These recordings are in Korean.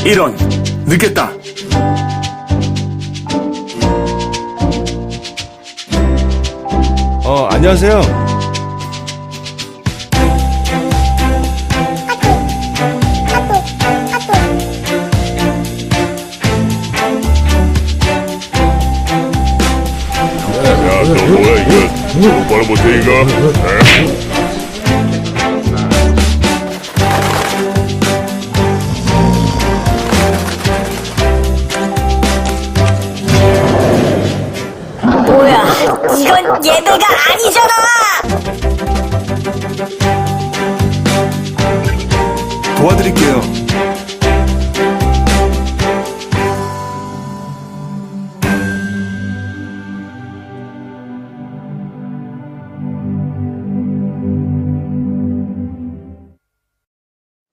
이런, 늦겠다. 안녕하세요. 야, 너 뭐야 이거? 똑바로 못해 이거? 뭐야, 이건 예배가 아니잖아! 도와드릴게요.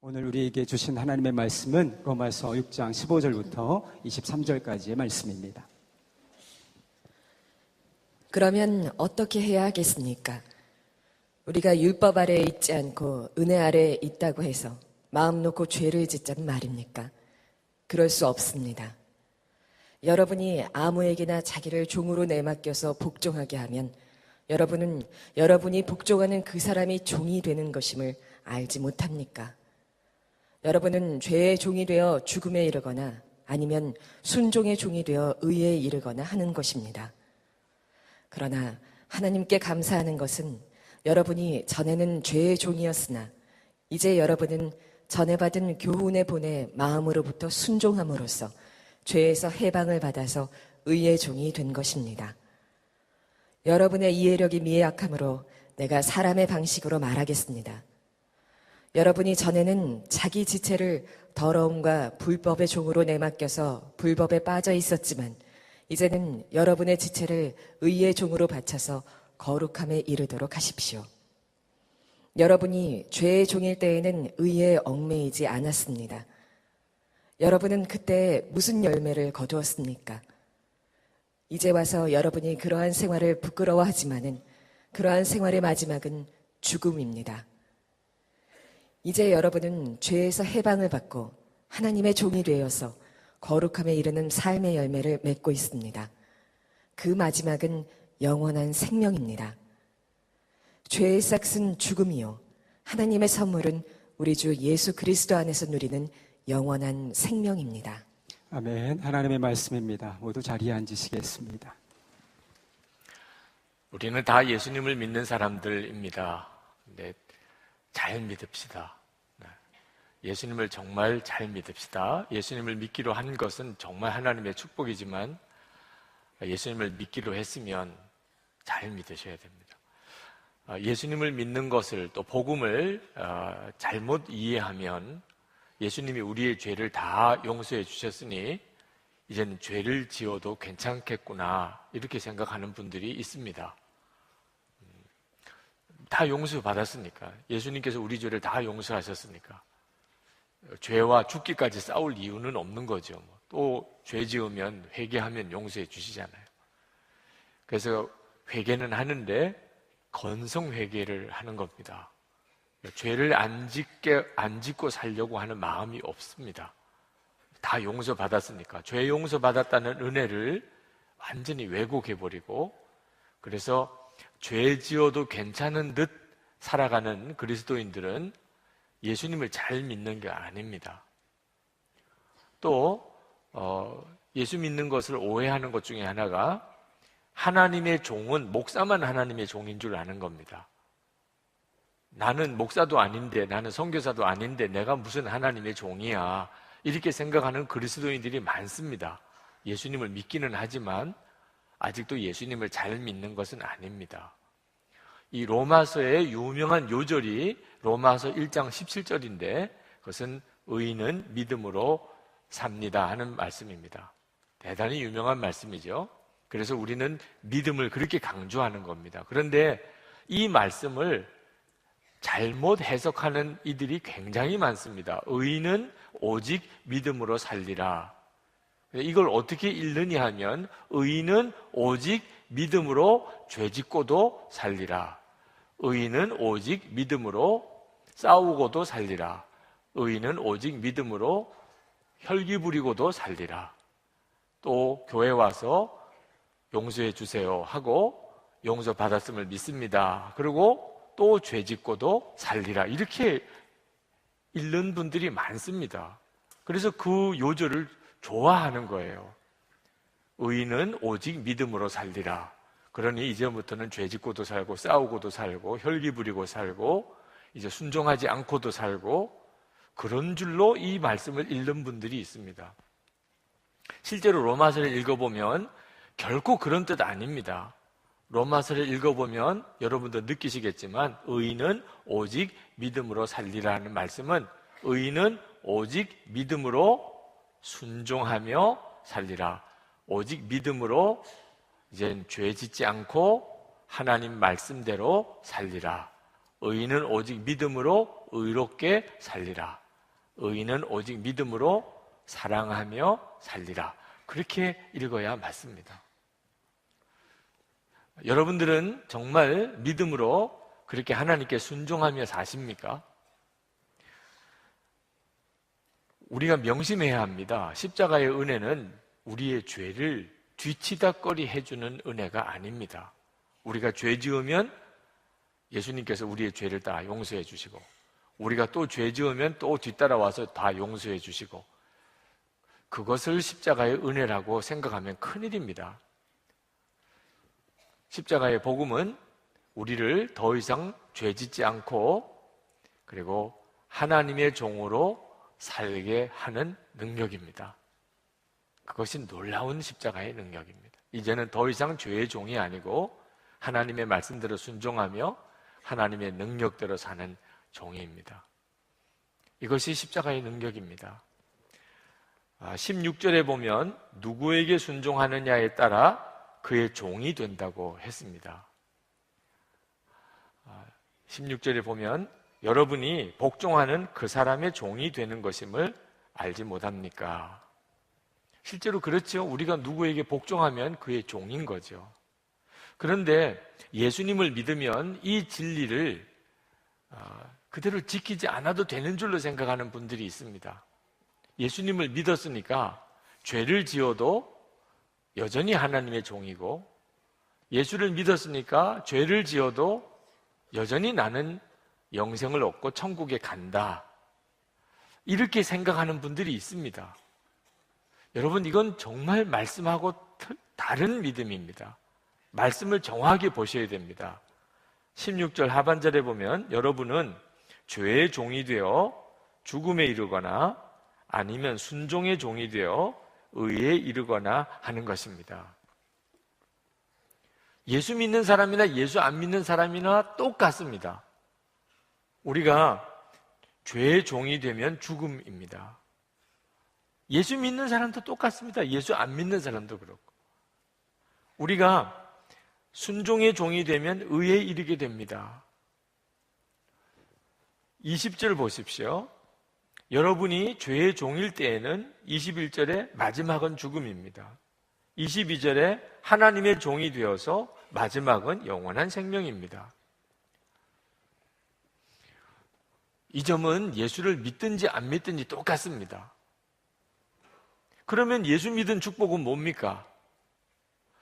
오늘 우리에게 주신 하나님의 말씀은 로마서 6장 15절부터 23절까지의 말씀입니다. 그러면 어떻게 해야 하겠습니까? 우리가 율법 아래에 있지 않고 은혜 아래에 있다고 해서 마음 놓고 죄를 짓자는 말입니까? 그럴 수 없습니다. 여러분이 아무에게나 자기를 종으로 내맡겨서 복종하게 하면 여러분은 여러분이 복종하는 그 사람이 종이 되는 것임을 알지 못합니까? 여러분은 죄의 종이 되어 죽음에 이르거나 아니면 순종의 종이 되어 의에 이르거나 하는 것입니다. 그러나 하나님께 감사하는 것은 여러분이 전에는 죄의 종이었으나 이제 여러분은 전에 받은 교훈의 본에 마음으로부터 순종함으로써 죄에서 해방을 받아서 의의 종이 된 것입니다. 여러분의 이해력이 미약함으로 내가 사람의 방식으로 말하겠습니다. 여러분이 전에는 자기 지체를 더러움과 불법의 종으로 내맡겨서 불법에 빠져 있었지만 이제는 여러분의 지체를 의의 종으로 바쳐서 거룩함에 이르도록 하십시오. 여러분이 죄의 종일 때에는 의에 얽매이지 않았습니다. 여러분은 그때 무슨 열매를 거두었습니까? 이제 와서 여러분이 그러한 생활을 부끄러워하지만은 그러한 생활의 마지막은 죽음입니다. 이제 여러분은 죄에서 해방을 받고 하나님의 종이 되어서 거룩함에 이르는 삶의 열매를 맺고 있습니다. 그 마지막은 영원한 생명입니다. 죄의 싹은 죽음이요 하나님의 선물은 우리 주 예수 그리스도 안에서 누리는 영원한 생명입니다. 아멘. 하나님의 말씀입니다. 모두 자리에 앉으시겠습니다. 우리는 다 예수님을 믿는 사람들입니다. 네, 잘 믿읍시다. 예수님을 정말 잘 믿읍시다. 예수님을 믿기로 한 것은 정말 하나님의 축복이지만 예수님을 믿기로 했으면 잘 믿으셔야 됩니다. 예수님을 믿는 것을 또 복음을 잘못 이해하면 예수님이 우리의 죄를 다 용서해 주셨으니 이제는 죄를 지어도 괜찮겠구나 이렇게 생각하는 분들이 있습니다. 다 용서받았으니까 예수님께서 우리 죄를 다 용서하셨으니까 죄와 죽기까지 싸울 이유는 없는 거죠. 또 죄 지으면 회개하면 용서해 주시잖아요. 그래서 회개는 하는데 건성 회개를 하는 겁니다. 죄를 안 짓고 살려고 하는 마음이 없습니다. 다 용서받았으니까 죄 용서받았다는 은혜를 완전히 왜곡해버리고 그래서 죄 지어도 괜찮은 듯 살아가는 그리스도인들은 예수님을 잘 믿는 게 아닙니다. 또 예수 믿는 것을 오해하는 것 중에 하나가 하나님의 종은 목사만 하나님의 종인 줄 아는 겁니다. 나는 목사도 아닌데 나는 선교사도 아닌데 내가 무슨 하나님의 종이야 이렇게 생각하는 그리스도인들이 많습니다. 예수님을 믿기는 하지만 아직도 예수님을 잘 믿는 것은 아닙니다. 이 로마서의 유명한 요절이 로마서 1장 17절인데 그것은 의인은 믿음으로 삽니다 하는 말씀입니다. 대단히 유명한 말씀이죠. 그래서 우리는 믿음을 그렇게 강조하는 겁니다. 그런데 이 말씀을 잘못 해석하는 이들이 굉장히 많습니다. 의인은 오직 믿음으로 살리라. 이걸 어떻게 읽느냐 하면 의인은 오직 믿음으로 죄짓고도 살리라. 의인은 오직 믿음으로 싸우고도 살리라. 의인은 오직 믿음으로 혈기 부리고도 살리라. 또 교회 와서 용서해 주세요 하고 용서 받았음을 믿습니다. 그리고 또 죄 짓고도 살리라. 이렇게 읽는 분들이 많습니다. 그래서 그 요절을 좋아하는 거예요. 의인은 오직 믿음으로 살리라. 그러니 이제부터는 죄 짓고도 살고 싸우고도 살고 혈기 부리고 살고 이제 순종하지 않고도 살고 그런 줄로 이 말씀을 읽는 분들이 있습니다. 실제로 로마서를 읽어보면 결코 그런 뜻 아닙니다. 로마서를 읽어보면 여러분도 느끼시겠지만 의인은 오직 믿음으로 살리라는 말씀은 의인은 오직 믿음으로 순종하며 살리라. 오직 믿음으로 이젠 죄 짓지 않고 하나님 말씀대로 살리라. 의인은 오직 믿음으로 의롭게 살리라. 의인은 오직 믿음으로 사랑하며 살리라. 그렇게 읽어야 맞습니다. 여러분들은 정말 믿음으로 그렇게 하나님께 순종하며 사십니까? 우리가 명심해야 합니다. 십자가의 은혜는 우리의 죄를 뒤치다꺼리 해주는 은혜가 아닙니다. 우리가 죄 지으면 예수님께서 우리의 죄를 다 용서해 주시고 우리가 또 죄 지으면 또 뒤따라와서 다 용서해 주시고 그것을 십자가의 은혜라고 생각하면 큰일입니다. 십자가의 복음은 우리를 더 이상 죄 짓지 않고 그리고 하나님의 종으로 살게 하는 능력입니다. 그것이 놀라운 십자가의 능력입니다. 이제는 더 이상 죄의 종이 아니고 하나님의 말씀대로 순종하며 하나님의 능력대로 사는 종입니다. 이것이 십자가의 능력입니다. 16절에 보면 누구에게 순종하느냐에 따라 그의 종이 된다고 했습니다. 16절에 보면 여러분이 복종하는 그 사람의 종이 되는 것임을 알지 못합니까? 실제로 그렇죠. 우리가 누구에게 복종하면 그의 종인 거죠. 그런데 예수님을 믿으면 이 진리를 그대로 지키지 않아도 되는 줄로 생각하는 분들이 있습니다. 예수님을 믿었으니까 죄를 지어도 여전히 하나님의 종이고 예수를 믿었으니까 죄를 지어도 여전히 나는 영생을 얻고 천국에 간다. 이렇게 생각하는 분들이 있습니다. 여러분, 이건 정말 말씀하고 다른 믿음입니다. 말씀을 정확히 보셔야 됩니다. 16절 하반절에 보면 여러분은 죄의 종이 되어 죽음에 이르거나 아니면 순종의 종이 되어 의에 이르거나 하는 것입니다. 예수 믿는 사람이나 예수 안 믿는 사람이나 똑같습니다. 우리가 죄의 종이 되면 죽음입니다. 예수 믿는 사람도 똑같습니다. 예수 안 믿는 사람도 그렇고. 우리가 순종의 종이 되면 의에 이르게 됩니다. 20절 보십시오. 여러분이 죄의 종일 때에는 21절에 마지막은 죽음입니다. 22절에 하나님의 종이 되어서 마지막은 영원한 생명입니다. 이 점은 예수를 믿든지 안 믿든지 똑같습니다. 그러면 예수 믿은 축복은 뭡니까?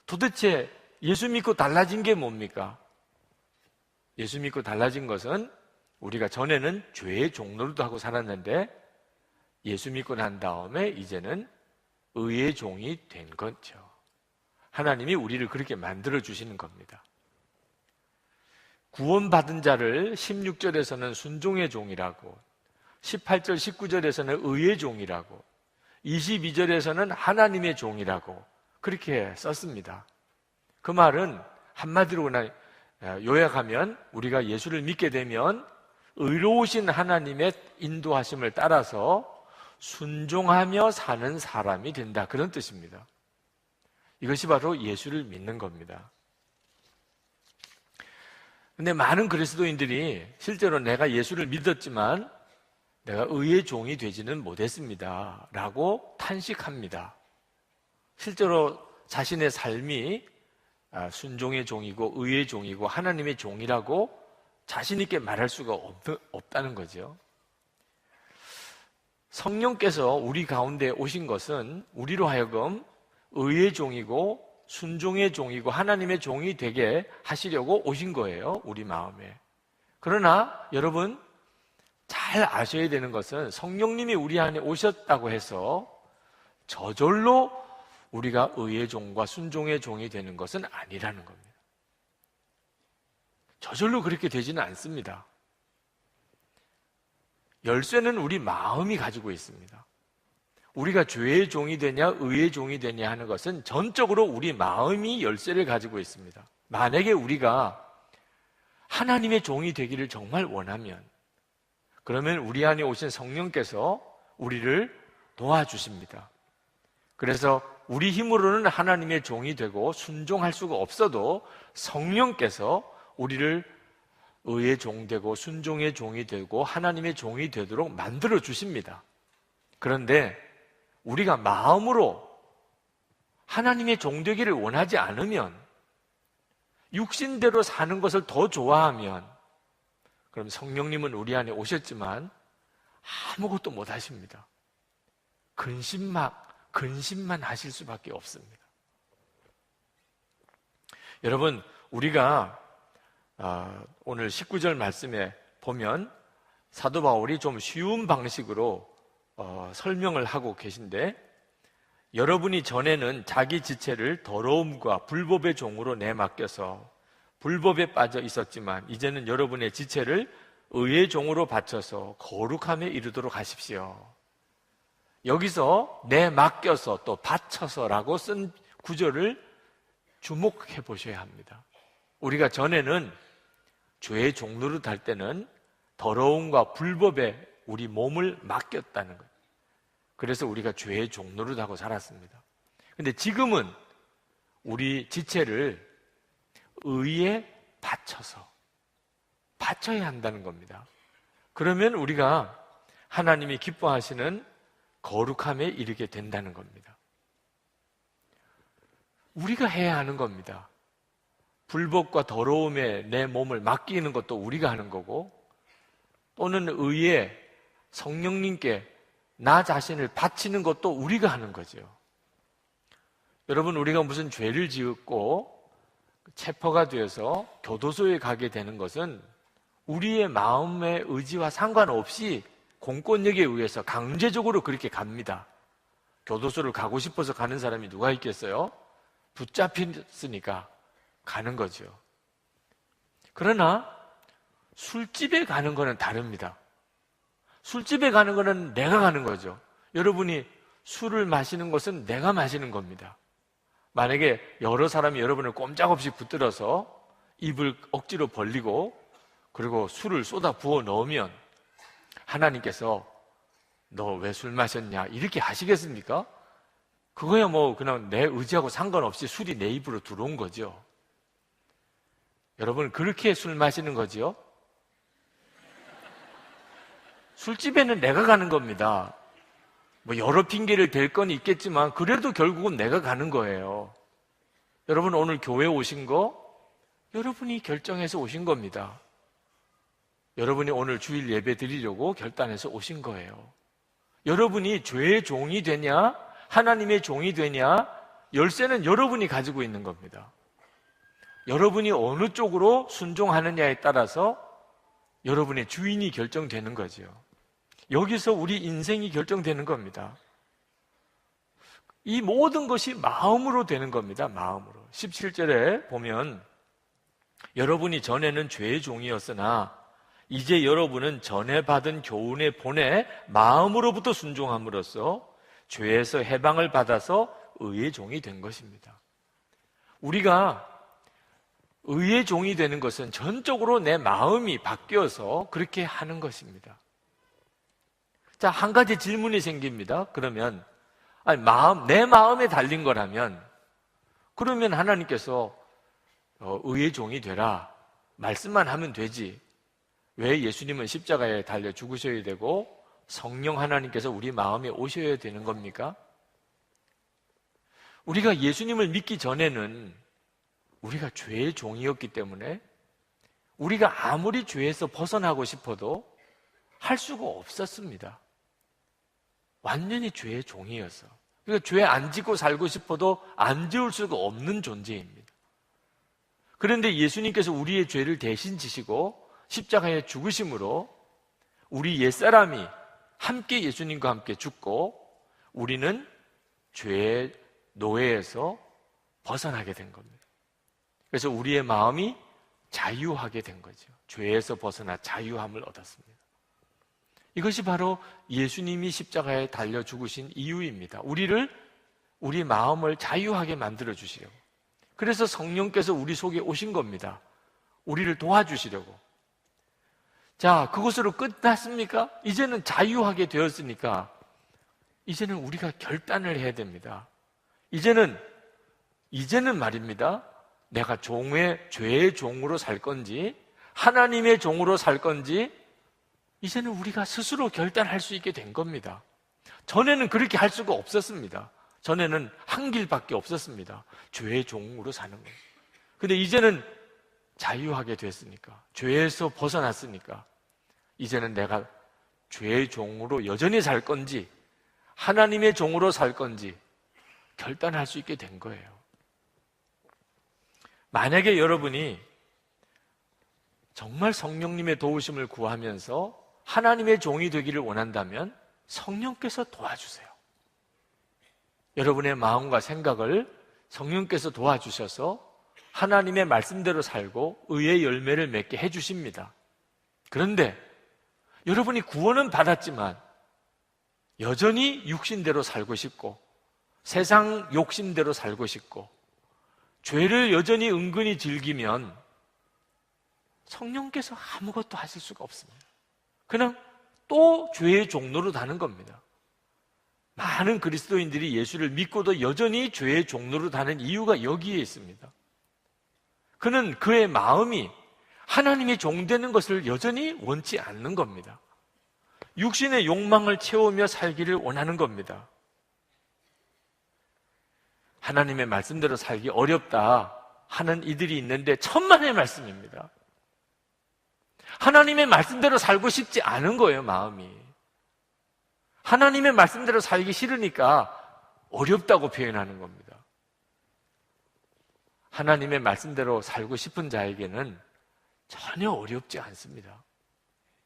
도대체 예수 믿고 달라진 게 뭡니까? 예수 믿고 달라진 것은 우리가 전에는 죄의 종노릇도 하고 살았는데 예수 믿고 난 다음에 이제는 의의 종이 된 거죠. 하나님이 우리를 그렇게 만들어 주시는 겁니다. 구원받은 자를 16절에서는 순종의 종이라고, 18절, 19절에서는 의의 종이라고, 22절에서는 하나님의 종이라고 그렇게 썼습니다. 그 말은 한마디로 요약하면 우리가 예수를 믿게 되면 의로우신 하나님의 인도하심을 따라서 순종하며 사는 사람이 된다, 그런 뜻입니다. 이것이 바로 예수를 믿는 겁니다. 근데 많은 그리스도인들이 실제로 내가 예수를 믿었지만 내가 의의 종이 되지는 못했습니다 라고 탄식합니다. 실제로 자신의 삶이 순종의 종이고 의의 종이고 하나님의 종이라고 자신 있게 말할 수가 없다는 거죠. 성령께서 우리 가운데 오신 것은 우리로 하여금 의의 종이고 순종의 종이고 하나님의 종이 되게 하시려고 오신 거예요, 우리 마음에. 그러나 여러분 잘 아셔야 되는 것은 성령님이 우리 안에 오셨다고 해서 저절로 우리가 의의 종과 순종의 종이 되는 것은 아니라는 겁니다. 저절로 그렇게 되지는 않습니다. 열쇠는 우리 마음이 가지고 있습니다. 우리가 죄의 종이 되냐 의의 종이 되냐 하는 것은 전적으로 우리 마음이 열쇠를 가지고 있습니다. 만약에 우리가 하나님의 종이 되기를 정말 원하면, 그러면 우리 안에 오신 성령께서 우리를 도와주십니다. 그래서 우리 힘으로는 하나님의 종이 되고 순종할 수가 없어도 성령께서 우리를 의의 종 되고 순종의 종이 되고 하나님의 종이 되도록 만들어 주십니다. 그런데 우리가 마음으로 하나님의 종 되기를 원하지 않으면, 육신대로 사는 것을 더 좋아하면, 그럼 성령님은 우리 안에 오셨지만 아무것도 못 하십니다. 근심만 하실 수밖에 없습니다. 여러분, 우리가 오늘 19절 말씀에 보면 사도 바울이 좀 쉬운 방식으로 설명을 하고 계신데, 여러분이 전에는 자기 지체를 더러움과 불법의 종으로 내맡겨서 불법에 빠져 있었지만 이제는 여러분의 지체를 의의 종으로 바쳐서 거룩함에 이르도록 하십시오. 여기서 내맡겨서 또 바쳐서라고 쓴 구절을 주목해 보셔야 합니다. 우리가 전에는 죄의 종노릇 할 때는 더러움과 불법에 우리 몸을 맡겼다는 거예요. 그래서 우리가 죄의 종노릇하고 살았습니다. 근데 지금은 우리 지체를 의에 바쳐야 한다는 겁니다. 그러면 우리가 하나님이 기뻐하시는 거룩함에 이르게 된다는 겁니다. 우리가 해야 하는 겁니다. 불법과 더러움에 내 몸을 맡기는 것도 우리가 하는 거고, 또는 의에 성령님께 나 자신을 바치는 것도 우리가 하는 거죠. 여러분, 우리가 무슨 죄를 지었고 체포가 되어서 교도소에 가게 되는 것은 우리의 마음의 의지와 상관없이 공권력에 의해서 강제적으로 그렇게 갑니다. 교도소를 가고 싶어서 가는 사람이 누가 있겠어요? 붙잡혔으니까 가는 거죠. 그러나 술집에 가는 거는 다릅니다. 술집에 가는 거는 내가 가는 거죠. 여러분이 술을 마시는 것은 내가 마시는 겁니다. 만약에 여러 사람이 여러분을 꼼짝없이 붙들어서 입을 억지로 벌리고 그리고 술을 쏟아 부어 넣으면 하나님께서 너 왜 술 마셨냐 이렇게 하시겠습니까? 그거야 뭐 그냥 내 의지하고 상관없이 술이 내 입으로 들어온 거죠. 여러분, 그렇게 술 마시는 거지요? 술집에는 내가 가는 겁니다. 뭐 여러 핑계를 댈 건 있겠지만 그래도 결국은 내가 가는 거예요. 여러분, 오늘 교회 오신 거 여러분이 결정해서 오신 겁니다. 여러분이 오늘 주일 예배 드리려고 결단해서 오신 거예요. 여러분이 죄의 종이 되냐 하나님의 종이 되냐, 열쇠는 여러분이 가지고 있는 겁니다. 여러분이 어느 쪽으로 순종하느냐에 따라서 여러분의 주인이 결정되는 거죠. 여기서 우리 인생이 결정되는 겁니다. 이 모든 것이 마음으로 되는 겁니다. 마음으로. 17절에 보면 여러분이 전에는 죄의 종이었으나 이제 여러분은 전에 받은 교훈의 본에 마음으로부터 순종함으로써 죄에서 해방을 받아서 의의 종이 된 것입니다. 우리가 의의 종이 되는 것은 전적으로 내 마음이 바뀌어서 그렇게 하는 것입니다. 자, 한 가지 질문이 생깁니다. 그러면 내 마음에 달린 거라면 그러면 하나님께서 의의 종이 되라 말씀만 하면 되지, 왜 예수님은 십자가에 달려 죽으셔야 되고 성령 하나님께서 우리 마음에 오셔야 되는 겁니까? 우리가 예수님을 믿기 전에는 우리가 죄의 종이었기 때문에 우리가 아무리 죄에서 벗어나고 싶어도 할 수가 없었습니다. 완전히 죄의 종이었어. 그러니까 죄 안 짓고 살고 싶어도 안 지을 수가 없는 존재입니다. 그런데 예수님께서 우리의 죄를 대신 지시고 십자가에 죽으심으로 우리 옛사람이 함께 예수님과 함께 죽고 우리는 죄의 노예에서 벗어나게 된 겁니다. 그래서 우리의 마음이 자유하게 된 거죠. 죄에서 벗어나 자유함을 얻었습니다. 이것이 바로 예수님이 십자가에 달려 죽으신 이유입니다. 우리 마음을 자유하게 만들어 주시려고. 그래서 성령께서 우리 속에 오신 겁니다. 우리를 도와주시려고. 자, 그것으로 끝났습니까? 이제는 자유하게 되었으니까 이제는 우리가 결단을 해야 됩니다. 이제는 말입니다. 내가 죄의 종으로 살 건지 하나님의 종으로 살 건지 이제는 우리가 스스로 결단할 수 있게 된 겁니다. 전에는 그렇게 할 수가 없었습니다. 전에는 한 길밖에 없었습니다. 죄의 종으로 사는 거예요. 근데 이제는 자유하게 됐으니까, 죄에서 벗어났으니까 이제는 내가 죄의 종으로 여전히 살 건지 하나님의 종으로 살 건지 결단할 수 있게 된 거예요. 만약에 여러분이 정말 성령님의 도우심을 구하면서 하나님의 종이 되기를 원한다면 성령께서 도와주세요. 여러분의 마음과 생각을 성령께서 도와주셔서 하나님의 말씀대로 살고 의의 열매를 맺게 해주십니다. 그런데 여러분이 구원은 받았지만 여전히 육신대로 살고 싶고 세상 욕심대로 살고 싶고 죄를 여전히 은근히 즐기면 성령께서 아무것도 하실 수가 없습니다. 그냥 또 죄의 종로로 가는 겁니다. 많은 그리스도인들이 예수를 믿고도 여전히 죄의 종로로 가는 이유가 여기에 있습니다. 그는 그의 마음이 하나님의 종 되는 것을 여전히 원치 않는 겁니다. 육신의 욕망을 채우며 살기를 원하는 겁니다. 하나님의 말씀대로 살기 어렵다 하는 이들이 있는데 천만의 말씀입니다. 하나님의 말씀대로 살고 싶지 않은 거예요, 마음이. 하나님의 말씀대로 살기 싫으니까 어렵다고 표현하는 겁니다. 하나님의 말씀대로 살고 싶은 자에게는 전혀 어렵지 않습니다.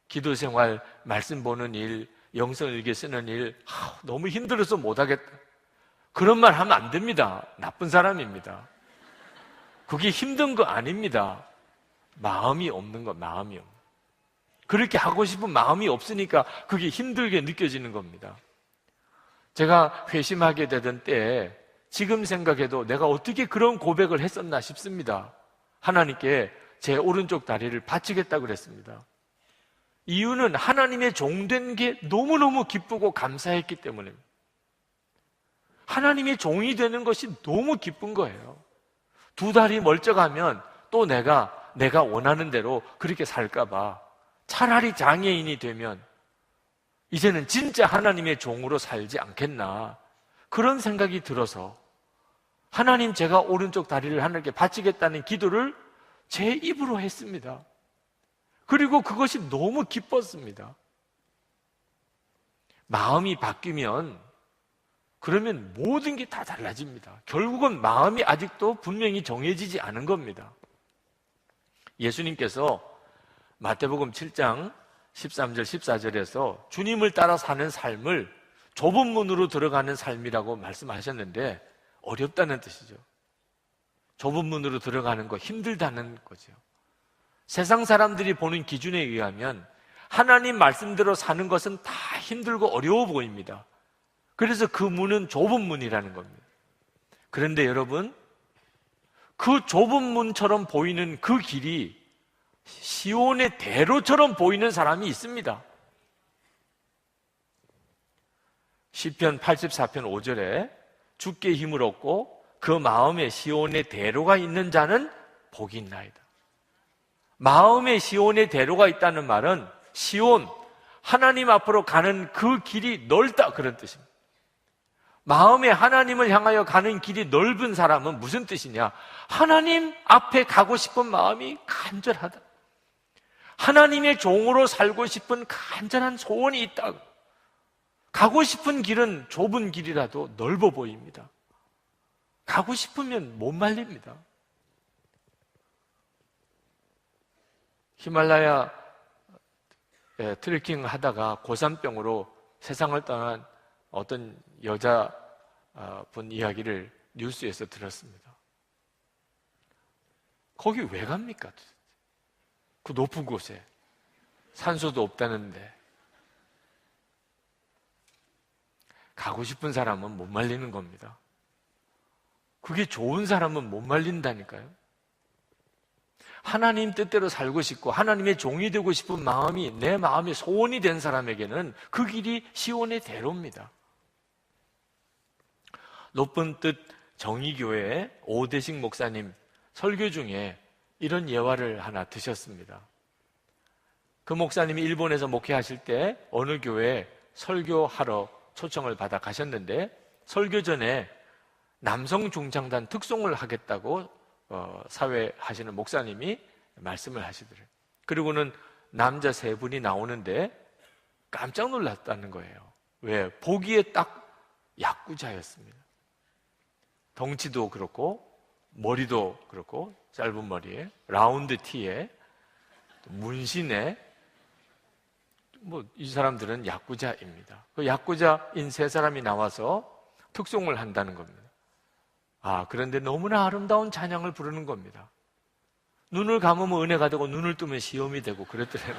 기도 생활, 말씀 보는 일, 영성 일기 쓰는 일, 너무 힘들어서 못하겠다. 그런 말 하면 안 됩니다. 나쁜 사람입니다. 그게 힘든 거 아닙니다. 마음이 없는 거, 마음이 없는 거. 그렇게 하고 싶은 마음이 없으니까 그게 힘들게 느껴지는 겁니다. 제가 회심하게 되던 때에 지금 생각해도 내가 어떻게 그런 고백을 했었나 싶습니다. 하나님께 제 오른쪽 다리를 바치겠다고 그랬습니다. 이유는 하나님의 종된 게 너무너무 기쁘고 감사했기 때문입니다. 하나님의 종이 되는 것이 너무 기쁜 거예요. 두 다리 멀쩡하면 또 내가 원하는 대로 그렇게 살까봐 차라리 장애인이 되면 이제는 진짜 하나님의 종으로 살지 않겠나 그런 생각이 들어서 하나님 제가 오른쪽 다리를 하나님께 바치겠다는 기도를 제 입으로 했습니다. 그리고 그것이 너무 기뻤습니다. 마음이 바뀌면 그러면 모든 게 다 달라집니다. 결국은 마음이 아직도 분명히 정해지지 않은 겁니다. 예수님께서 마태복음 7장 13절 14절에서 주님을 따라 사는 삶을 좁은 문으로 들어가는 삶이라고 말씀하셨는데 어렵다는 뜻이죠. 좁은 문으로 들어가는 거 힘들다는 거죠. 세상 사람들이 보는 기준에 의하면 하나님 말씀대로 사는 것은 다 힘들고 어려워 보입니다. 그래서 그 문은 좁은 문이라는 겁니다. 그런데 여러분, 그 좁은 문처럼 보이는 그 길이 시온의 대로처럼 보이는 사람이 있습니다. 시편 84편 5절에 주께 힘을 얻고 그 마음에 시온의 대로가 있는 자는 복이 있나이다. 마음에 시온의 대로가 있다는 말은 시온, 하나님 앞으로 가는 그 길이 넓다 그런 뜻입니다. 마음에 하나님을 향하여 가는 길이 넓은 사람은 무슨 뜻이냐? 하나님 앞에 가고 싶은 마음이 간절하다. 하나님의 종으로 살고 싶은 간절한 소원이 있다. 가고 싶은 길은 좁은 길이라도 넓어 보입니다. 가고 싶으면 못 말립니다. 히말라야 트레킹 하다가 고산병으로 세상을 떠난 어떤 여자분 이야기를 뉴스에서 들었습니다. 거기 왜 갑니까? 그 높은 곳에 산소도 없다는데. 가고 싶은 사람은 못 말리는 겁니다. 그게 좋은 사람은 못 말린다니까요. 하나님 뜻대로 살고 싶고 하나님의 종이 되고 싶은 마음이 내 마음의 소원이 된 사람에게는 그 길이 시온의 대로입니다. 높은 뜻 정의교회 오대식 목사님 설교 중에 이런 예화를 하나 드셨습니다. 그 목사님이 일본에서 목회하실 때 어느 교회에 설교하러 초청을 받아 가셨는데 설교 전에 남성 중창단 특송을 하겠다고 사회하시는 목사님이 말씀을 하시더래요. 그리고는 남자 세 분이 나오는데 깜짝 놀랐다는 거예요. 왜? 보기에 딱 야구자였습니다. 덩치도 그렇고 머리도 그렇고 짧은 머리에 라운드 티에 문신에 이 사람들은 야구자입니다. 그 야구자인 세 사람이 나와서 특송을 한다는 겁니다. 그런데 너무나 아름다운 찬양을 부르는 겁니다. 눈을 감으면 은혜가 되고 눈을 뜨면 시험이 되고 그랬더래요.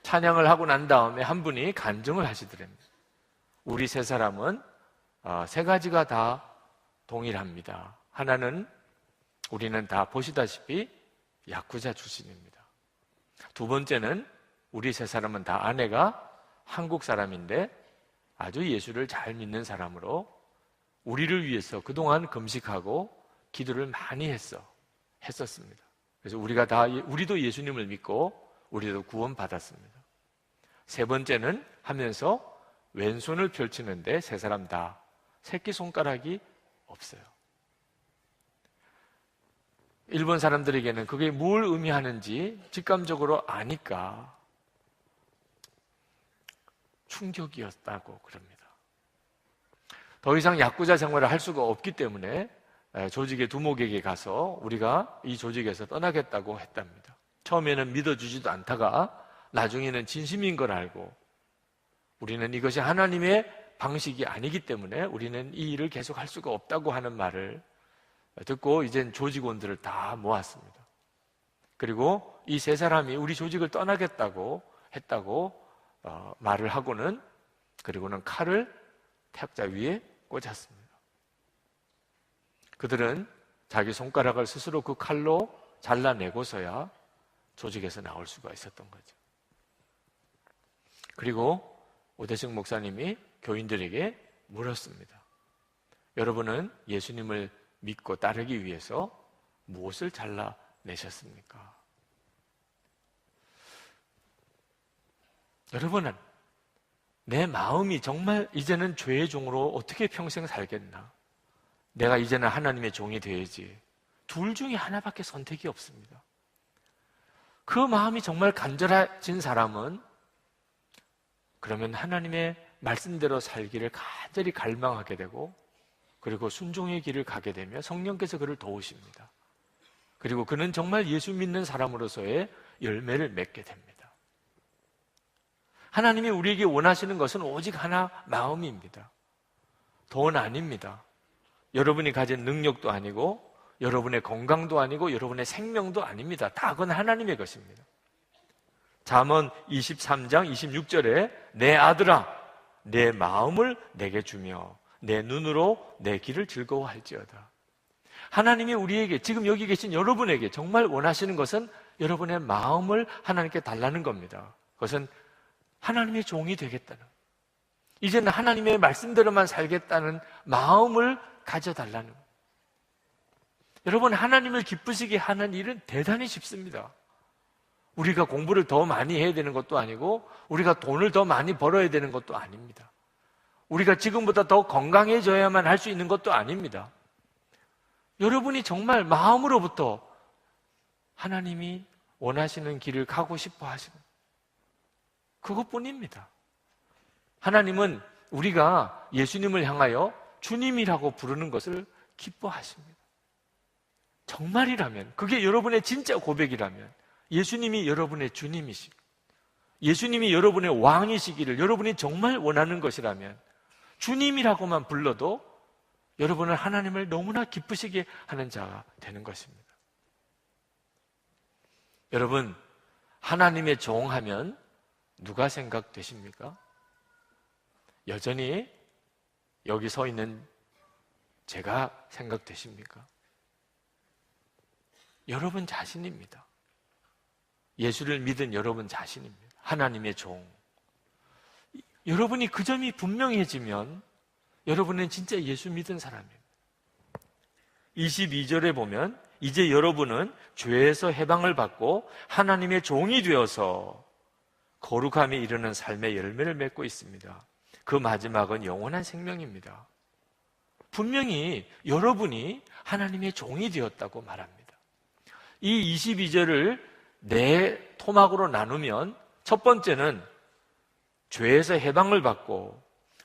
찬양을 하고 난 다음에 한 분이 간증을 하시더랍니다. 우리 세 사람은 세 가지가 다 동일합니다. 하나는 우리는 다 보시다시피 야구자 출신입니다. 두 번째는 우리 세 사람은 다 아내가 한국 사람인데 아주 예수를 잘 믿는 사람으로 우리를 위해서 그동안 금식하고 기도를 많이 했었습니다. 그래서 우리도 예수님을 믿고 우리도 구원받았습니다. 세 번째는 하면서 왼손을 펼치는데 세 사람 다 새끼손가락이 없어요. 일본 사람들에게는 그게 뭘 의미하는지 직감적으로 아니까 충격이었다고 그럽니다. 더 이상 야구자 생활을 할 수가 없기 때문에 조직의 두목에게 가서 우리가 이 조직에서 떠나겠다고 했답니다. 처음에는 믿어주지도 않다가 나중에는 진심인 걸 알고 우리는 이것이 하나님의 방식이 아니기 때문에 우리는 이 일을 계속 할 수가 없다고 하는 말을 듣고 이젠 조직원들을 다 모았습니다. 그리고 이 세 사람이 우리 조직을 떠나겠다고 했다고 말을 하고는 그리고는 칼을 탁자 위에 꽂았습니다. 그들은 자기 손가락을 스스로 그 칼로 잘라내고서야 조직에서 나올 수가 있었던 거죠. 그리고 오대식 목사님이 교인들에게 물었습니다. 여러분은 예수님을 믿고 따르기 위해서 무엇을 잘라내셨습니까? 여러분은 내 마음이 정말 이제는 죄의 종으로 어떻게 평생 살겠나? 내가 이제는 하나님의 종이 되어야지. 둘 중에 하나밖에 선택이 없습니다. 그 마음이 정말 간절해진 사람은 그러면 하나님의 말씀대로 살기를 간절히 갈망하게 되고 그리고 순종의 길을 가게 되며 성령께서 그를 도우십니다. 그리고 그는 정말 예수 믿는 사람으로서의 열매를 맺게 됩니다. 하나님이 우리에게 원하시는 것은 오직 하나 마음입니다. 돈 아닙니다. 여러분이 가진 능력도 아니고 여러분의 건강도 아니고 여러분의 생명도 아닙니다. 다 그건 하나님의 것입니다. 잠언 23장 26절에 내 아들아 내 마음을 내게 주며 내 눈으로 내 길을 즐거워할지어다. 하나님이 우리에게 지금 여기 계신 여러분에게 정말 원하시는 것은 여러분의 마음을 하나님께 달라는 겁니다. 그것은 하나님의 종이 되겠다는, 이제는 하나님의 말씀대로만 살겠다는 마음을 가져달라는 거예요. 여러분, 하나님을 기쁘시게 하는 일은 대단히 쉽습니다. 우리가 공부를 더 많이 해야 되는 것도 아니고 우리가 돈을 더 많이 벌어야 되는 것도 아닙니다. 우리가 지금보다 더 건강해져야만 할 수 있는 것도 아닙니다. 여러분이 정말 마음으로부터 하나님이 원하시는 길을 가고 싶어 하시는, 그것뿐입니다. 하나님은 우리가 예수님을 향하여 주님이라고 부르는 것을 기뻐하십니다. 정말이라면, 그게 여러분의 진짜 고백이라면, 예수님이 여러분의 주님이시고 예수님이 여러분의 왕이시기를 여러분이 정말 원하는 것이라면 주님이라고만 불러도 여러분은 하나님을 너무나 기쁘시게 하는 자가 되는 것입니다. 여러분, 하나님의 종하면 누가 생각되십니까? 여전히 여기 서 있는 제가 생각되십니까? 여러분 자신입니다. 예수를 믿은 여러분 자신입니다. 하나님의 종. 여러분이 그 점이 분명해지면 여러분은 진짜 예수 믿은 사람입니다. 22절에 보면 이제 여러분은 죄에서 해방을 받고 하나님의 종이 되어서 거룩함에 이르는 삶의 열매를 맺고 있습니다. 그 마지막은 영원한 생명입니다. 분명히 여러분이 하나님의 종이 되었다고 말합니다. 이 22절을 네 토막으로 나누면 첫 번째는 죄에서 해방을 받고,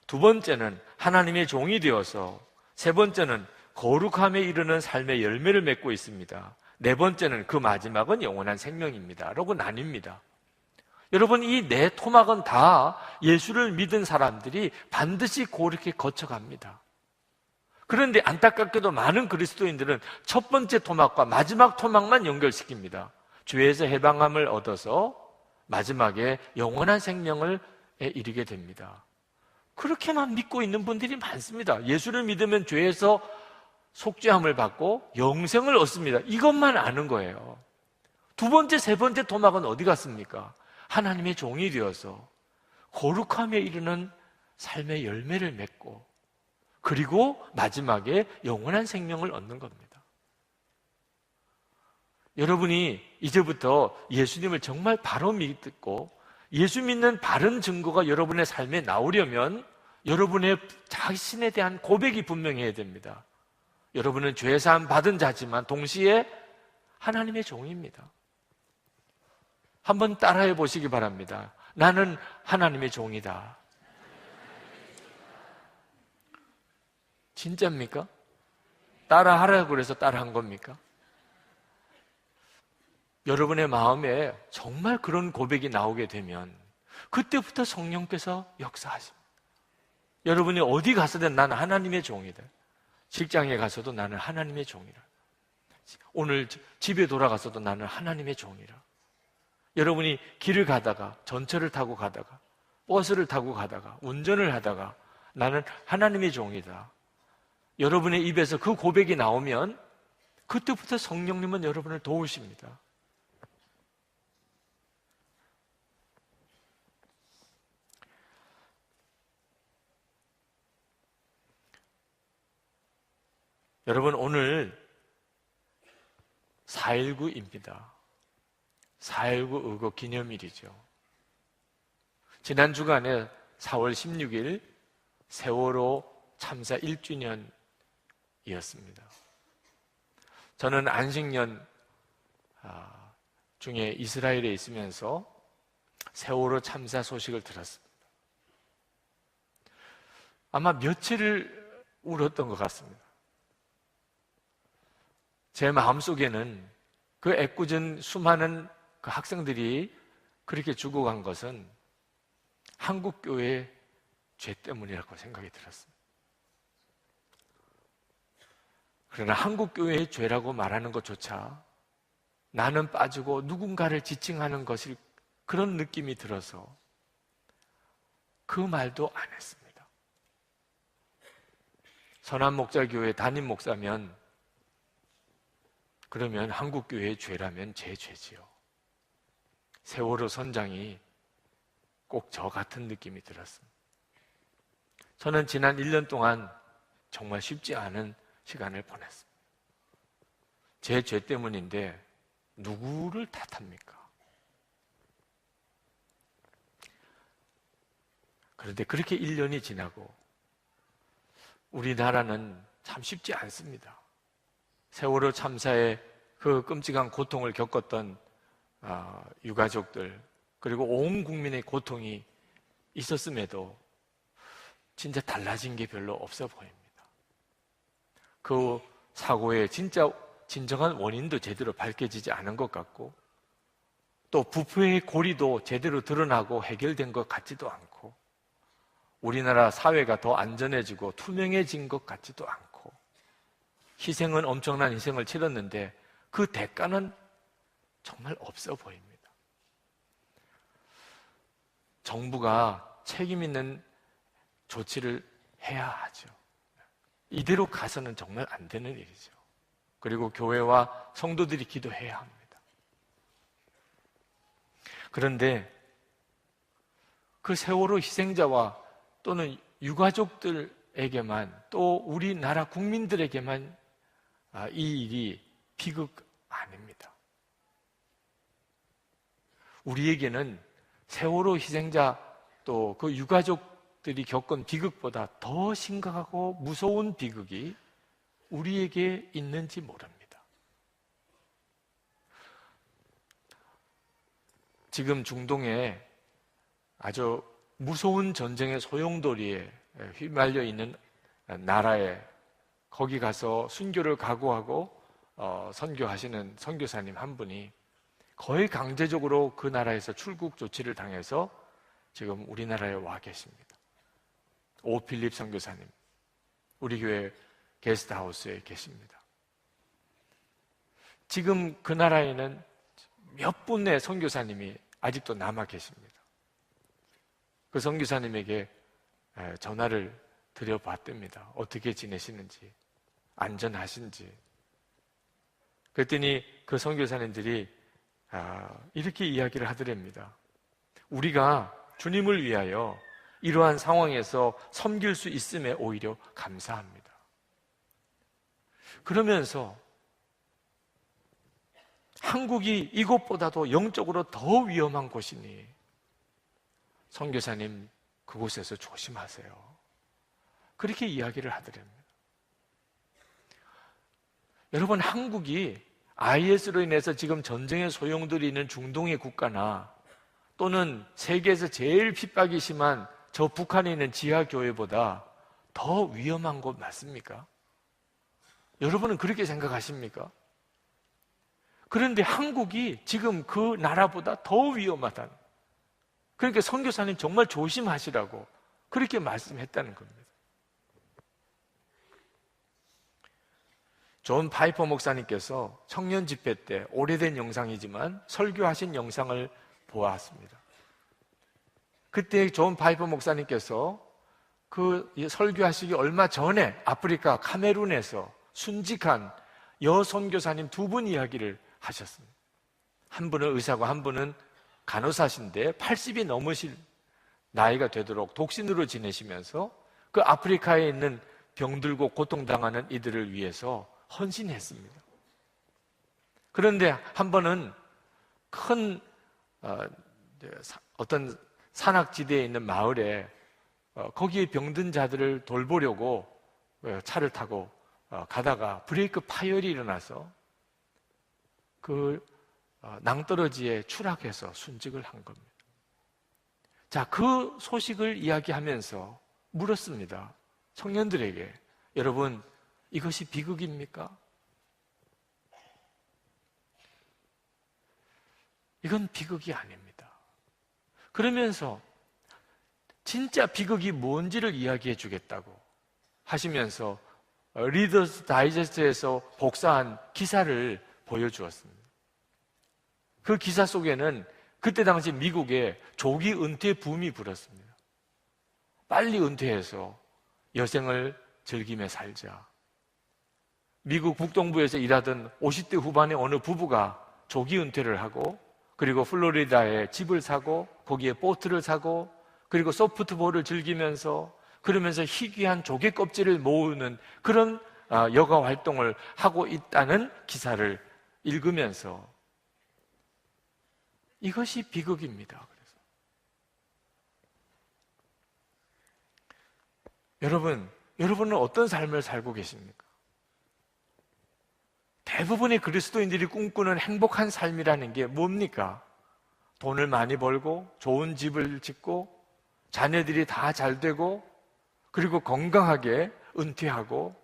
두 번째는 하나님의 종이 되어서, 세 번째는 거룩함에 이르는 삶의 열매를 맺고 있습니다. 네 번째는 그 마지막은 영원한 생명입니다. 라고 나뉩니다. 여러분, 이 네 토막은 다 예수를 믿은 사람들이 반드시 그렇게 거쳐갑니다. 그런데 안타깝게도 많은 그리스도인들은 첫 번째 토막과 마지막 토막만 연결시킵니다. 죄에서 해방함을 얻어서 마지막에 영원한 생명을 이르게 됩니다. 그렇게만 믿고 있는 분들이 많습니다. 예수를 믿으면 죄에서 속죄함을 받고 영생을 얻습니다. 이것만 아는 거예요. 두 번째, 세 번째 토막은 어디 갔습니까? 하나님의 종이 되어서 거룩함에 이르는 삶의 열매를 맺고, 그리고 마지막에 영원한 생명을 얻는 겁니다. 여러분이 이제부터 예수님을 정말 바로 믿고 예수 믿는 바른 증거가 여러분의 삶에 나오려면 여러분의 자신에 대한 고백이 분명해야 됩니다. 여러분은 죄사함 받은 자지만 동시에 하나님의 종입니다. 한번 따라해 보시기 바랍니다. 나는 하나님의 종이다. 진짜입니까? 따라하라고 그래서 따라한 겁니까? 여러분의 마음에 정말 그런 고백이 나오게 되면 그때부터 성령께서 역사하십니다. 여러분이 어디 가서든 나는 하나님의 종이다. 직장에 가서도 나는 하나님의 종이라. 오늘 집에 돌아가서도 나는 하나님의 종이라. 여러분이 길을 가다가, 전철을 타고 가다가, 버스를 타고 가다가, 운전을 하다가 나는 하나님의 종이다. 여러분의 입에서 그 고백이 나오면 그때부터 성령님은 여러분을 도우십니다. 여러분, 오늘 4.19입니다. 4.19 의거 기념일이죠. 지난 주간에 4월 16일 세월호 참사 1주년이었습니다. 저는 안식년 중에 이스라엘에 있으면서 세월호 참사 소식을 들었습니다. 아마 며칠을 울었던 것 같습니다. 제 마음속에는 그 애꿎은 수많은 그 학생들이 그렇게 죽어간 것은 한국교회의 죄 때문이라고 생각이 들었습니다. 그러나 한국교회의 죄라고 말하는 것조차 나는 빠지고 누군가를 지칭하는 것일 그런 느낌이 들어서 그 말도 안 했습니다. 선한목자교회 담임 목사면, 그러면 한국교회의 죄라면 제 죄지요. 세월호 선장이 꼭 저 같은 느낌이 들었습니다. 저는 지난 1년 동안 정말 쉽지 않은 시간을 보냈습니다. 제 죄 때문인데 누구를 탓합니까? 그런데 그렇게 1년이 지나고 우리나라는 참 쉽지 않습니다. 세월호 참사의 그 끔찍한 고통을 겪었던 유가족들, 그리고 온 국민의 고통이 있었음에도 진짜 달라진 게 별로 없어 보입니다. 그 사고의 진정한 원인도 제대로 밝혀지지 않은 것 같고, 또 부패의 고리도 제대로 드러나고 해결된 것 같지도 않고, 우리나라 사회가 더 안전해지고 투명해진 것 같지도 않고, 희생은 엄청난 희생을 치렀는데 그 대가는 정말 없어 보입니다. 정부가 책임 있는 조치를 해야 하죠. 이대로 가서는 정말 안 되는 일이죠. 그리고 교회와 성도들이 기도해야 합니다. 그런데 그 세월호 희생자와 또는 유가족들에게만, 또 우리나라 국민들에게만 이 일이 비극 아닙니다. 우리에게는 세월호 희생자 또 그 유가족들이 겪은 비극보다 더 심각하고 무서운 비극이 우리에게 있는지 모릅니다. 지금 중동에 아주 무서운 전쟁의 소용돌이에 휘말려 있는 나라에 거기 가서 순교를 각오하고 선교하시는 선교사님 한 분이 거의 강제적으로 그 나라에서 출국 조치를 당해서 지금 우리나라에 와 계십니다. 오필립 선교사님, 우리 교회 게스트하우스에 계십니다. 지금 그 나라에는 몇 분의 선교사님이 아직도 남아 계십니다. 그 선교사님에게 전화를 드려봤답니다. 어떻게 지내시는지, 안전하신지. 그랬더니 그 선교사님들이 이렇게 이야기를 하더랍니다. 우리가 주님을 위하여 이러한 상황에서 섬길 수 있음에 오히려 감사합니다. 그러면서 한국이 이곳보다도 영적으로 더 위험한 곳이니 선교사님 그곳에서 조심하세요. 그렇게 이야기를 하더랍니다. 여러분, 한국이 IS로 인해서 지금 전쟁의 소용돌이 있는 중동의 국가나 또는 세계에서 제일 핍박이 심한 저 북한에 있는 지하교회보다 더 위험한 곳 맞습니까? 여러분은 그렇게 생각하십니까? 그런데 한국이 지금 그 나라보다 더 위험하다는, 그러니까 선교사님 정말 조심하시라고 그렇게 말씀했다는 겁니다. 존 파이퍼 목사님께서 청년 집회 때 오래된 영상이지만 설교하신 영상을 보았습니다. 그때 존 파이퍼 목사님께서 그 설교하시기 얼마 전에 아프리카 카메룬에서 순직한 여선교사님 두 분 이야기를 하셨습니다. 한 분은 의사고 한 분은 간호사신데 80이 넘으실 나이가 되도록 독신으로 지내시면서 그 아프리카에 있는 병들고 고통당하는 이들을 위해서 헌신했습니다. 그런데 한 번은 큰 어떤 산악지대에 있는 마을에 거기에 병든 자들을 돌보려고 차를 타고 가다가 브레이크 파열이 일어나서 그 낭떠러지에 추락해서 순직을 한 겁니다. 자, 그 소식을 이야기하면서 물었습니다. 청년들에게, 여러분, 이것이 비극입니까? 이건 비극이 아닙니다. 그러면서 진짜 비극이 뭔지를 이야기해 주겠다고 하시면서 리더스 다이제스트에서 복사한 기사를 보여주었습니다. 그 기사 속에는 그때 당시 미국에 조기 은퇴 붐이 불었습니다. 빨리 은퇴해서 여생을 즐기며 살자. 미국 북동부에서 일하던 50대 후반의 어느 부부가 조기 은퇴를 하고, 그리고 플로리다에 집을 사고 거기에 보트를 사고, 그리고 소프트볼을 즐기면서, 그러면서 희귀한 조개 껍질을 모으는 그런 여가 활동을 하고 있다는 기사를 읽으면서 이것이 비극입니다. 그래서 여러분은 어떤 삶을 살고 계십니까? 대부분의 그리스도인들이 꿈꾸는 행복한 삶이라는 게 뭡니까? 돈을 많이 벌고 좋은 집을 짓고 자녀들이 다 잘 되고 그리고 건강하게 은퇴하고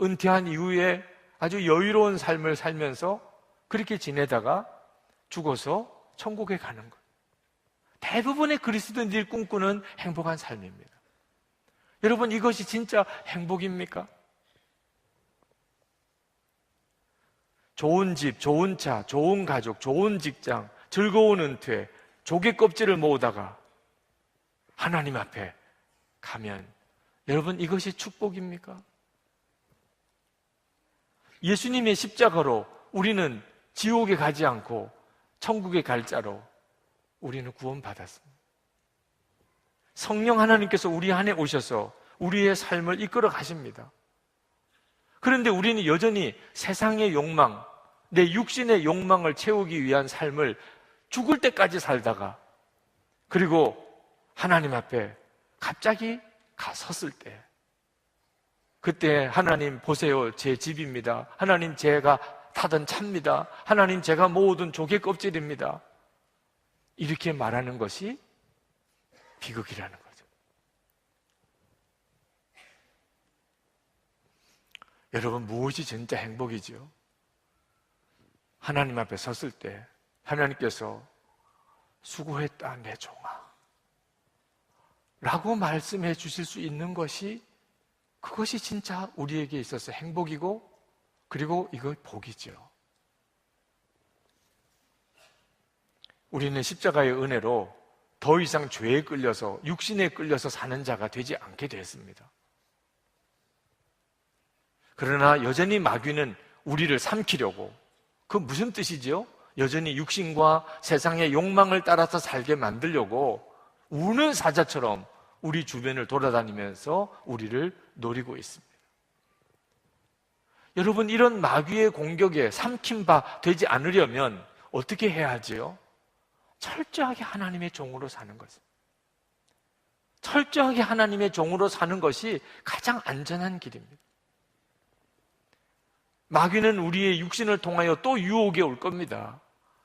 은퇴한 이후에 아주 여유로운 삶을 살면서 그렇게 지내다가 죽어서 천국에 가는 거예요. 대부분의 그리스도인들이 꿈꾸는 행복한 삶입니다. 여러분, 이것이 진짜 행복입니까? 좋은 집, 좋은 차, 좋은 가족, 좋은 직장, 즐거운 은퇴, 조개 껍질을 모으다가 하나님 앞에 가면 여러분, 이것이 축복입니까? 예수님의 십자가로 우리는 지옥에 가지 않고 천국에 갈 자로 우리는 구원받았습니다. 성령 하나님께서 우리 안에 오셔서 우리의 삶을 이끌어 가십니다. 그런데 우리는 여전히 세상의 욕망, 내 육신의 욕망을 채우기 위한 삶을 죽을 때까지 살다가 그리고 하나님 앞에 갑자기 섰을 때 그때 하나님 보세요, 제 집입니다. 하나님 제가 타던 차입니다. 하나님 제가 모으던 조개 껍질입니다. 이렇게 말하는 것이 비극이라는 거죠. 여러분, 무엇이 진짜 행복이지요? 하나님 앞에 섰을 때 하나님께서 수고했다 내 종아 라고 말씀해 주실 수 있는 것이 그것이 진짜 우리에게 있어서 행복이고 그리고 이거 복이죠. 우리는 십자가의 은혜로 더 이상 죄에 끌려서 육신에 끌려서 사는 자가 되지 않게 됐습니다. 그러나 여전히 마귀는 우리를 삼키려고, 그 무슨 뜻이지요? 여전히 육신과 세상의 욕망을 따라서 살게 만들려고 우는 사자처럼 우리 주변을 돌아다니면서 우리를 노리고 있습니다. 여러분, 이런 마귀의 공격에 삼킨 바 되지 않으려면 어떻게 해야 하지요? 철저하게 하나님의 종으로 사는 것입니다. 철저하게 하나님의 종으로 사는 것이 가장 안전한 길입니다. 마귀는 우리의 육신을 통하여 또 유혹에 올 겁니다.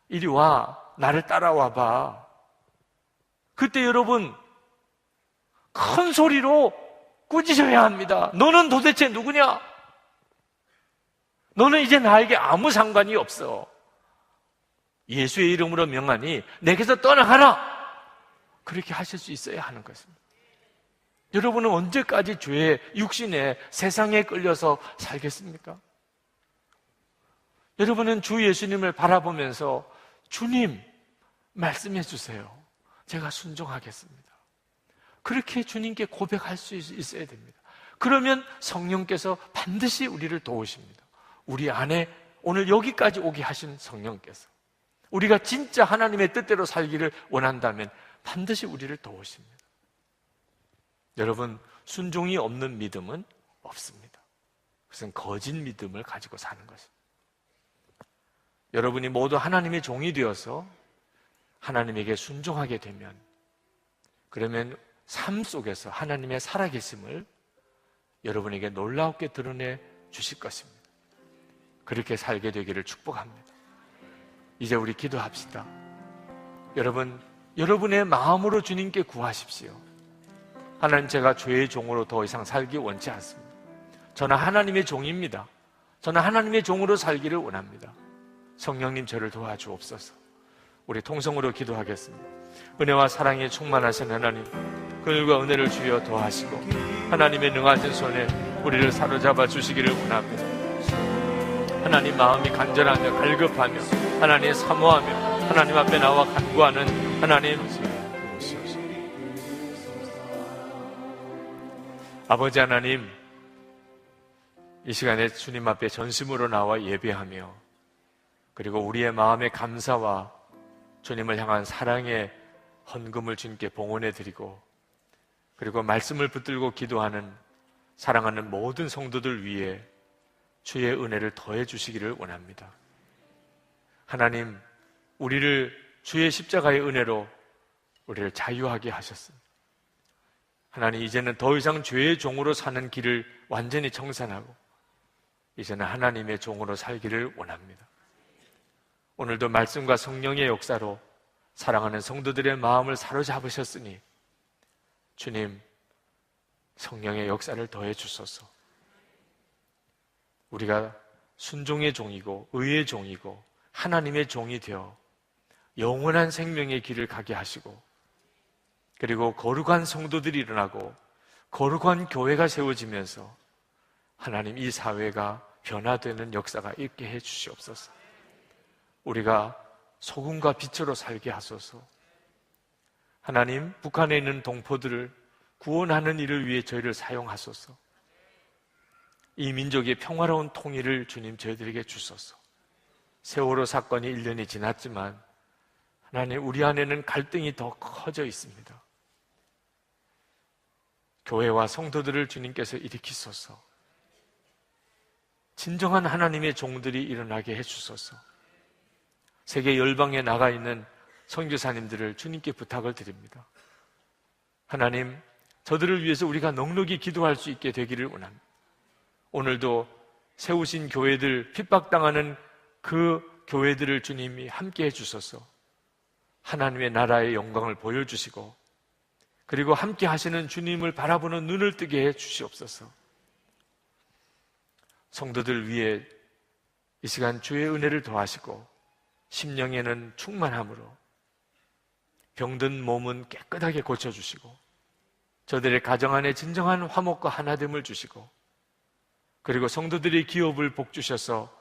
이리 와, 나를 따라와 봐. 그때 여러분 큰 소리로 꾸짖어야 합니다. 너는 도대체 누구냐? 너는 이제 나에게 아무 상관이 없어. 예수의 이름으로 명하니 내게서 떠나가라. 그렇게 하실 수 있어야 하는 것입니다. 여러분은 언제까지 죄의 육신에 세상에 끌려서 살겠습니까? 여러분은 주 예수님을 바라보면서 주님 말씀해 주세요. 제가 순종하겠습니다. 그렇게 주님께 고백할 수 있어야 됩니다. 그러면 성령께서 반드시 우리를 도우십니다. 우리 안에 오늘 여기까지 오게 하신 성령께서 우리가 진짜 하나님의 뜻대로 살기를 원한다면 반드시 우리를 도우십니다. 여러분, 순종이 없는 믿음은 없습니다. 그것은 거짓 믿음을 가지고 사는 것입니다. 여러분이 모두 하나님의 종이 되어서 하나님에게 순종하게 되면 그러면 삶 속에서 하나님의 살아계심을 여러분에게 놀랍게 드러내 주실 것입니다. 그렇게 살게 되기를 축복합니다. 이제 우리 기도합시다. 여러분, 여러분의 마음으로 주님께 구하십시오. 하나님, 제가 죄의 종으로 더 이상 살기 원치 않습니다. 저는 하나님의 종입니다. 저는 하나님의 종으로 살기를 원합니다. 성령님, 저를 도와주옵소서. 우리 통성으로 기도하겠습니다. 은혜와 사랑에 충만하신 하나님, 긍휼과 은혜를 주여 더하시고 하나님의 능하신 손에 우리를 사로잡아 주시기를 원합니다. 하나님, 마음이 간절하며 갈급하며 하나님 사모하며 하나님 앞에 나와 간구하는 하나님, 아버지 하나님, 이 시간에 주님 앞에 전심으로 나와 예배하며 그리고 우리의 마음의 감사와 주님을 향한 사랑의 헌금을 주님께 봉헌해 드리고 그리고 말씀을 붙들고 기도하는 사랑하는 모든 성도들 위해 주의 은혜를 더해 주시기를 원합니다. 하나님, 우리를 주의 십자가의 은혜로 우리를 자유하게 하셨습니다. 하나님, 이제는 더 이상 죄의 종으로 사는 길을 완전히 청산하고 이제는 하나님의 종으로 살기를 원합니다. 오늘도 말씀과 성령의 역사로 사랑하는 성도들의 마음을 사로잡으셨으니 주님, 성령의 역사를 더해 주소서. 우리가 순종의 종이고 의의 종이고 하나님의 종이 되어 영원한 생명의 길을 가게 하시고, 그리고 거룩한 성도들이 일어나고 거룩한 교회가 세워지면서 하나님, 이 사회가 변화되는 역사가 있게 해 주시옵소서. 우리가 소금과 빛으로 살게 하소서. 하나님, 북한에 있는 동포들을 구원하는 일을 위해 저희를 사용하소서. 이 민족의 평화로운 통일을 주님 저희들에게 주소서. 세월호 사건이 1년이 지났지만 하나님, 우리 안에는 갈등이 더 커져 있습니다. 교회와 성도들을 주님께서 일으키소서. 진정한 하나님의 종들이 일어나게 해주소서. 세계 열방에 나가 있는 선교사님들을 주님께 부탁을 드립니다. 하나님, 저들을 위해서 우리가 넉넉히 기도할 수 있게 되기를 원합니다. 오늘도 세우신 교회들, 핍박당하는 그 교회들을 주님이 함께 해주소서. 하나님의 나라의 영광을 보여주시고, 그리고 함께 하시는 주님을 바라보는 눈을 뜨게 해 주시옵소서. 성도들 위해 이 시간 주의 은혜를 더하시고, 심령에는 충만함으로 병든 몸은 깨끗하게 고쳐주시고, 저들의 가정 안에 진정한 화목과 하나됨을 주시고, 그리고 성도들의 기업을 복주셔서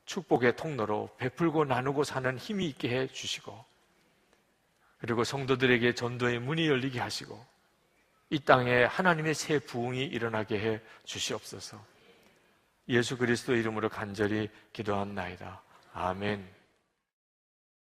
축복의 통로로 베풀고 나누고 사는 힘이 있게 해 주시고, 그리고 성도들에게 전도의 문이 열리게 하시고, 이 땅에 하나님의 새 부흥이 일어나게 해 주시옵소서. 예수 그리스도 이름으로 간절히 기도합나이다. 아멘.